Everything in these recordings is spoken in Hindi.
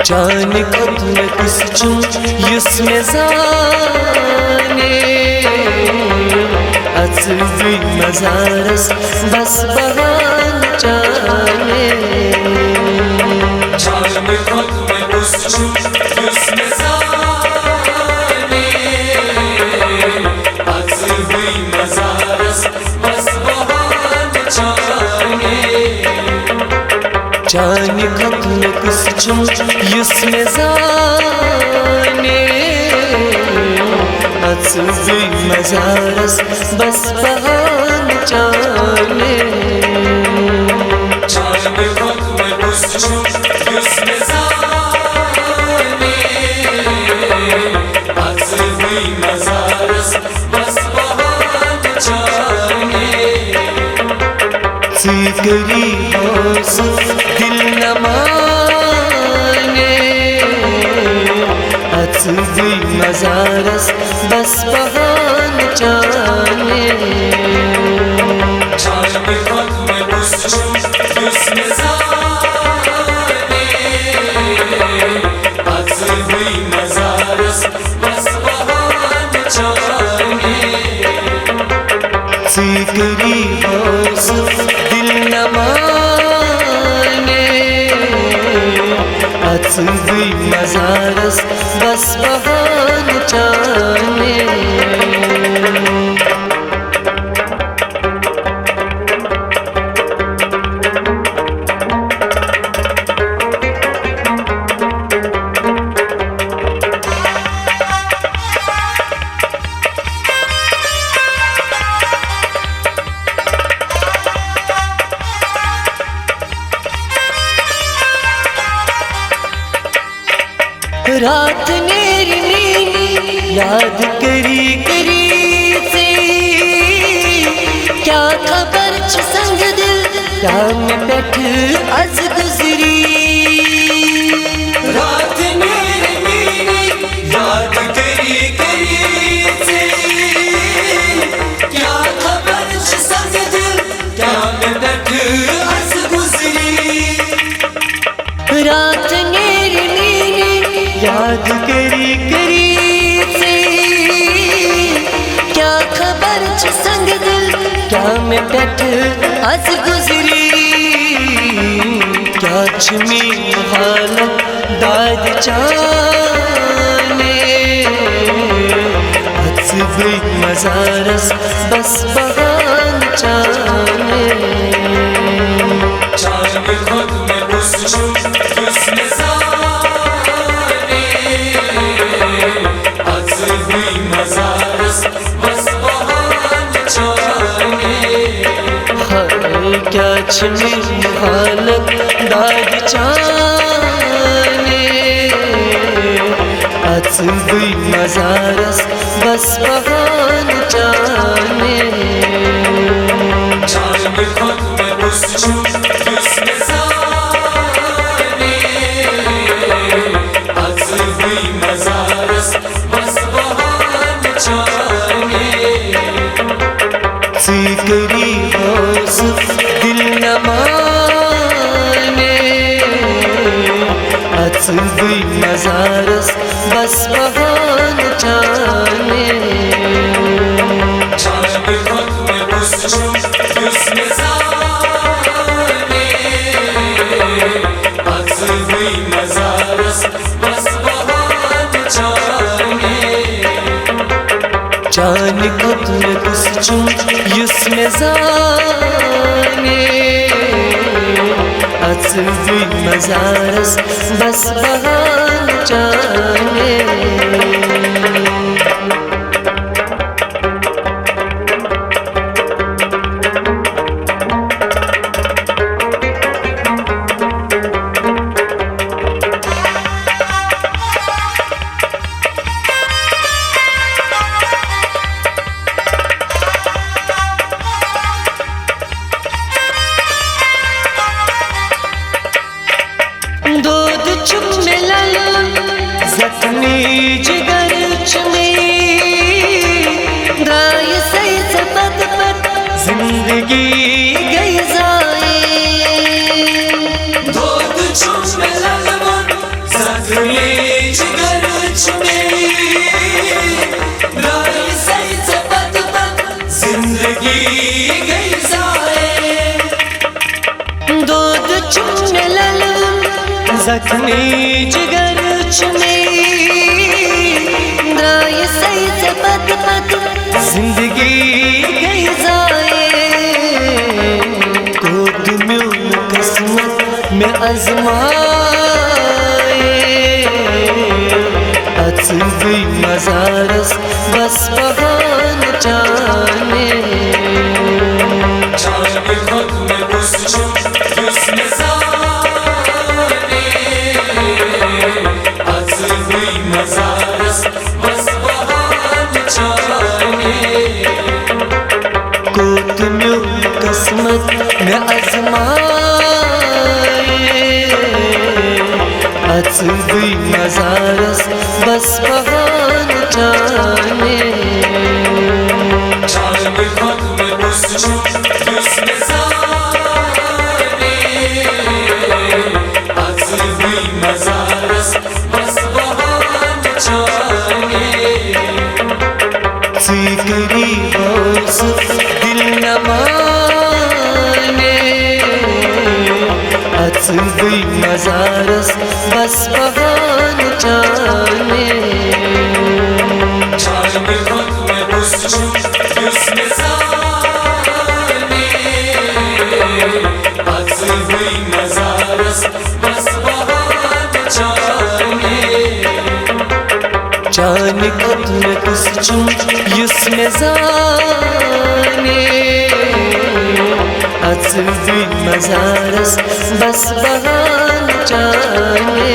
जाने खत्म किस चुम yüzme zane Atsızı mazaras bas bahan cane Jaane khutme us chum yüzme zane Atsızı mazaras bas bahan cane जाने खत्म किस चुम yüzme zane Atsızı mazaras bas bahan cane Jaane khutme us chum yüzme zane Atsızı mazaras bas bahan cane Sigari olsun dil न माने अत्ज़ी मज़ारस बस बहान जाने जाने खत्म उस चुम yüzme zane Atsızı mazaras bas bahan cane Sigari olsun dil न माने अत्ज़ी मज़ारस बस बहान जाने रात मेरी नीनी याद करी करी से क्या खबर च संग दिल क्या में बैठ अज गुजरी रात मेरी नीनी याद करी करी से क्या खबर च संग दिल क्या में बैठ अज गुजरी रात मेरी नीनी याद करी करी से क्या खबर च संग दिल क्या में बैठ अज गुजरी क्या छमी हालत दाद जाने अत्ज़ी मज़ारस बस बहान जाने जाने खत्म उस चुम yüzme zane Atsızı mazaras bas bahan cane क्या छमी हालत दाद जाने अत्ज़ी मज़ारस बस बहान जाने जाने खत्म उस चुम yüzme zane Atsızı mazaras bas bahan cane Sigari olsun dil न माने अत्ज़ी मज़ारस बस बहान जाने जाने खत्म उस चुम yüzme zane Atsızı mazaras bas bahan cane जाने खत्म किस चुम yüzme zane अत्ज़ी मज़ारस बस बहान जाने दूध चुम मिलन जख्मी जिगर जख्मी जिगर में द्राय सही से पत पत जिंदगी गई जाए तो तुम्हें किस्मत में आजमाए अचुभी मजारस बस बहान जाने खुद में घुस चुम जिसमें जाने अज़्वी मज़ारस बस बहान जाने को तुम्हें किस्मत में आजमाए अचुभी मजारस बस बहान जाने खुद में घुस चुम जिसमें जाने अज़्वी मज़ारस बस बहान जाने सीकरी होश दिल न माने अचुभी मजारस बस बहान जाने खुद में घुस चुम जिसमें जाने अज़्वी मज़ारस बस बहान जाने जान खुद में घुस चुम जिसमें जाने अचुभी मजारस बस बहान जाने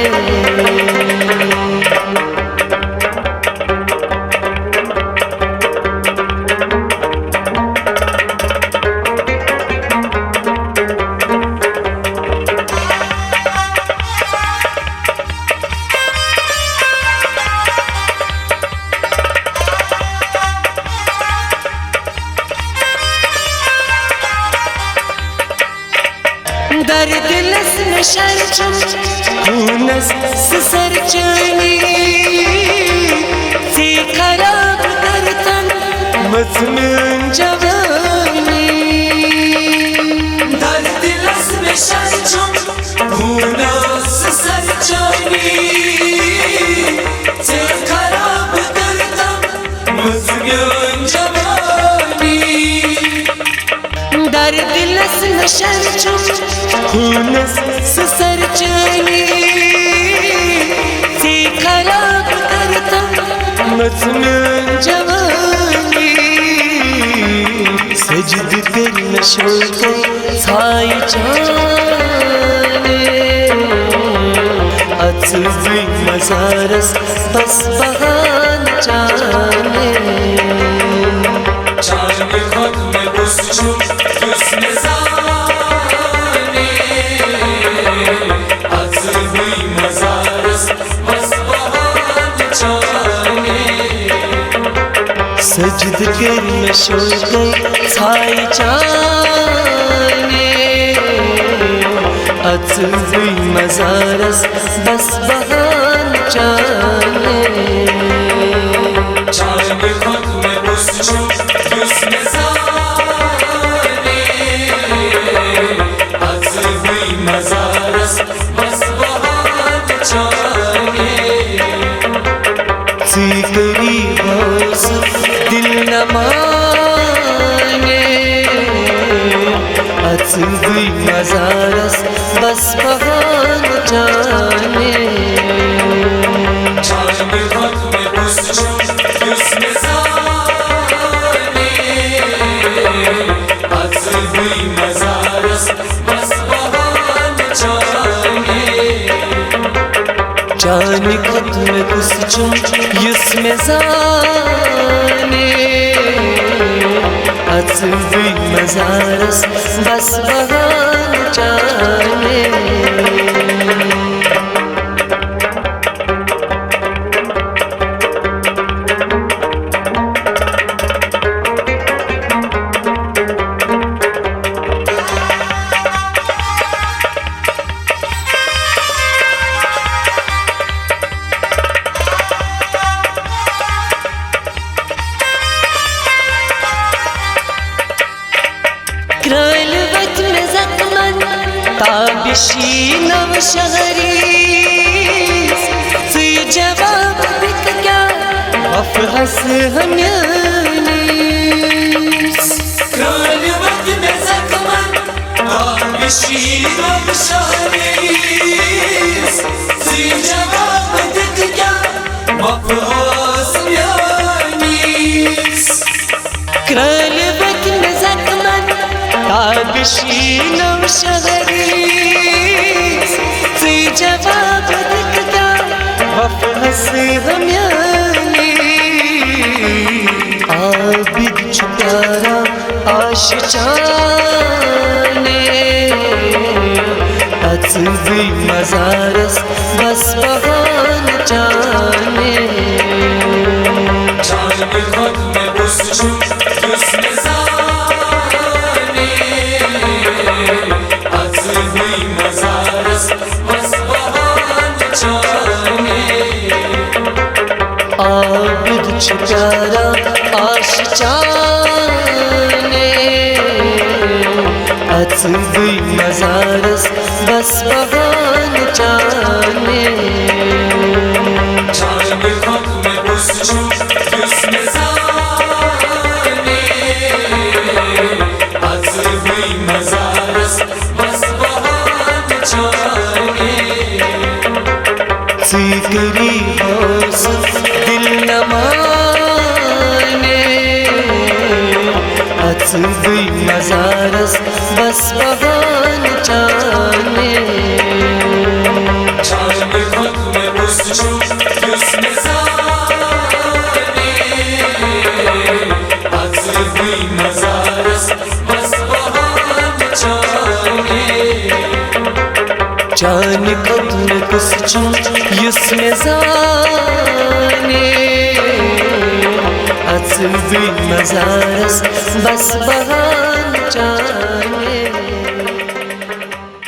दर्द लस में शर्चम खूनस सर चनी सी खराब करतन मजमून जवानी दर्द लस में शर्चम खूनस सर चनी से खराब करतम मजमून जवानी दर्द लस में शर्चम खूनस सर चनी सी खराब करतन मजमून जवानी सजद कर नशो को छाई जाने अचुभी मजारस बस बहान जाने खुद में घुस चुम जिसमें जाने अज़्वी मज़ारस बस बहान जाने सजद कर नशो को छाई जाने अचुभी मजारस बस बहान जाने खुद में घुस चुम जिसमें जाने अज़्वी मज़ारस बस बहान जाने सीकरी होश दिल न माने अचुभी मजारस बस बहान जाने खुद में घुस चुम जिसमें जाने अज़्वी मज़ारस बस बहान जाने जान खुद में घुस चुम जिसमें जाने अचुभी मजारस बस बहान जाने ताबिशीनव शहरीस सी जवाब बिक क्या वफहस हम्यानीस क्राल वक्त में जख्मन ताबिशीनव शहरीस सी जवाब दिख क्या वफहस हम्यानीस क्राल वक्त में जख्मन ताबिशीनव शहरीस सी जवाब दिख क्या वफहस हम्यानीस आबिद छुप्यारा आशिचाने अज़्वी मज़ारस बस बहान जाने जान में खुद में बस छू जिसमें जाने अज़्वी मज़ारस बस बहान जाने आबिद छुप्यारा आशिचाने अज़्वी मज़ारस बस बहान जाने जान में खुद में बस छू जिसमें जाने अज़्वी मज़ारस बस बहान जाने जिगरी होश दिल न माने अज़्वी मज़ारस बस बहान जाने जान में खुद में बस छू जिसमें जाने अज़्वी मज़ारस बस बहान जाने जान खुद में कुछ छू इसमें जाने अज़्वी मज़ारस बस बहान जाने